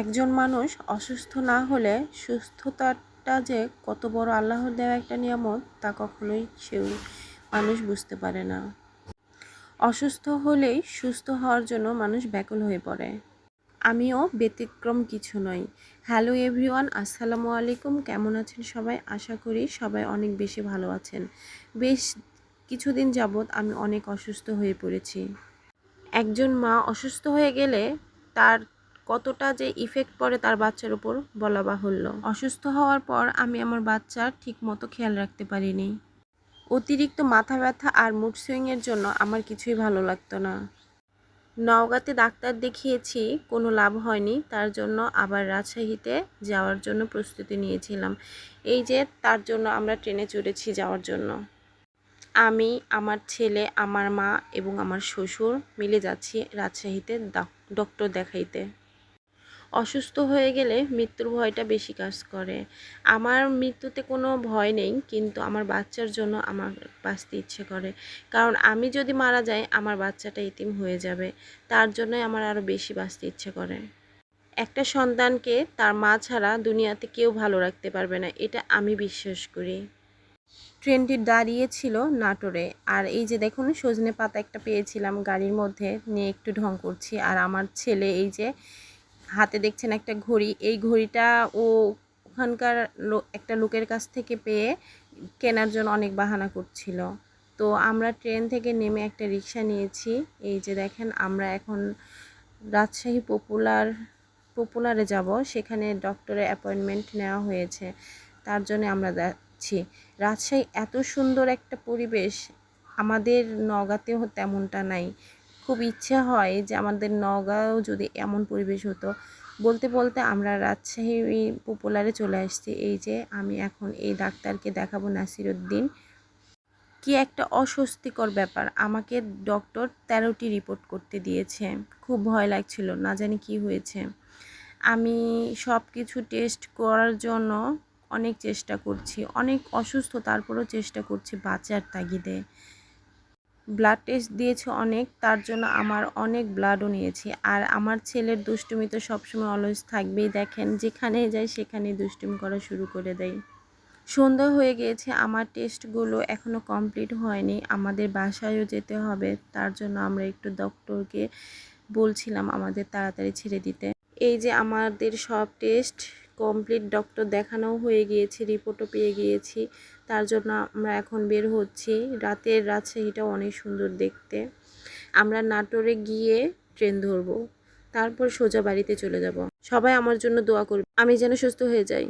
একজন মানুষ অসুস্থ না হলে সুস্থতাটা যে কত বড় আল্লাহর দেওয়া একটা নিয়ামত তা কখনোই মানুষ বুঝতে পারে না। অসুস্থ হলেই সুস্থ হওয়ার জন্য মানুষ ব্যাকুল হয়ে পড়ে। আমিও ব্যতিক্রম কিছু নই। হ্যালো এভরিওয়ান, আসসালামু আলাইকুম। কেমন আছেন সবাই? আশা করি সবাই অনেক বেশি ভালো আছেন। বেশ কিছুদিন যাবৎ আমি অনেক অসুস্থ হয়ে পড়েছি। একজন মা অসুস্থ হয়ে গেলে তার কতটা যে ইফেক্ট পড়ে তার বাচ্চার উপর বলা বাহুল্য। অসুস্থ হওয়ার পর আমি আমার বাচ্চার ঠিক মতো খেয়াল রাখতে পারিনি। অতিরিক্ত মাথা ব্যথা আর মুড সুইংয়ের জন্য আমার কিছুই ভালো লাগতো না। নওগাঁতে ডাক্তার দেখিয়েছি, কোনো লাভ হয়নি। তার জন্য আবার রাজশাহীতে যাওয়ার জন্য প্রস্তুতি নিয়েছিলাম। এই যে তার জন্য আমরা ট্রেনে চড়েছি যাওয়ার জন্য। আমি, আমার ছেলে, আমার মা এবং আমার শ্বশুর মিলে যাচ্ছি রাজশাহীতে ডক্টর দেখাইতে। অসুস্থ হয়ে গেলে মৃত্যুর ভয়টা বেশি কাজ করে। আমার মৃত্যুতে কোনো ভয় নেই, কিন্তু আমার বাচ্চার জন্য আমার বাঁচতে ইচ্ছে করে। কারণ আমি যদি মারা যাই আমার বাচ্চাটা এতিম হয়ে যাবে। তার জন্যই আমার আরও বেশি বাঁচতে ইচ্ছে করে। একটা সন্তানকে তার মা ছাড়া দুনিয়াতে কেউ ভালো রাখতে পারবে না, এটা আমি বিশ্বাস করি। ট্রেনটি দাঁড়িয়েছিল নাটোরে। আর এই যে দেখুন, সজনে পাতা একটা পেয়েছিলাম গাড়ির মধ্যে, নিয়ে একটু ঢং করছি। আর আমার ছেলে এই যে হাতে দেখছেন একটা ঘড়ি, এই ঘড়িটা ও ওখানকার একটা লোকের কাছ থেকে পেয়ে কেনার জন্য অনেক বাহানা করছিল। তো আমরা ট্রেন থেকে নেমে একটা রিক্সা নিয়েছি। এই যে দেখেন, আমরা এখন রাজশাহী পপুলারে যাব। সেখানে ডক্টরের অ্যাপয়েন্টমেন্ট নেওয়া হয়েছে, তার জন্য আমরা যাচ্ছি। রাজশাহী এত সুন্দর একটা পরিবেশ, আমাদের নওগাঁতেও তেমনটা নাই। খুব ইচ্ছা হয় যে আমাদের নওগাঁও যদি এমন পরিবেশ হতো। বলতে বলতে আমরা রাজশাহী পপুলারে চলে আসছি। এই যে আমি এখন এই ডাক্তারকে দেখাবো, নাসিরউদ্দিন। কি একটা অস্বস্তিকর ব্যাপার, আমাকে ডক্টর 13টি রিপোর্ট করতে দিয়েছে। খুব ভয় লাগছিল, না জানি কি হয়েছে। আমি সব কিছু টেস্ট করার জন্য অনেক চেষ্টা করছি, অনেক অসুস্থ তারপরেও চেষ্টা করছি বাঁচার তাগিদে। ব্লাড টেস্ট দিয়েছে অনেক, তার জন্য আমার অনেক ব্লাডও নিয়েছি। আর আমার ছেলের দুষ্টুমি তো সবসময় অলওয়েজ থাকবেই। দেখেন, যেখানে যায় সেখানে দুষ্টুমি করা শুরু করে দেয়। সন্ধ্যা হয়ে গিয়েছে, আমার টেস্টগুলো এখনও কমপ্লিট হয়নি। আমাদের বাসায়ও যেতে হবে, তার জন্য আমরা একটু ডক্টরকে বলছিলাম আমাদের তাড়াতাড়ি ছেড়ে দিতে। এই যে আমাদের সব টেস্ট কমপ্লিট, ডক্টর দেখানোও হয়ে গিয়েছে, রিপোর্টও পেয়ে গিয়েছি। তার জন্য আমরা এখন বের হচ্ছি। রাতের রাজশাহীটা অনেক সুন্দর দেখতে। আমরা নাটোরে গিয়ে ট্রেন ধরবো, তারপর সোজা বাড়িতে চলে যাব। সবাই আমার জন্য দোয়া করবে, আমি যেন সুস্থ হয়ে যাই।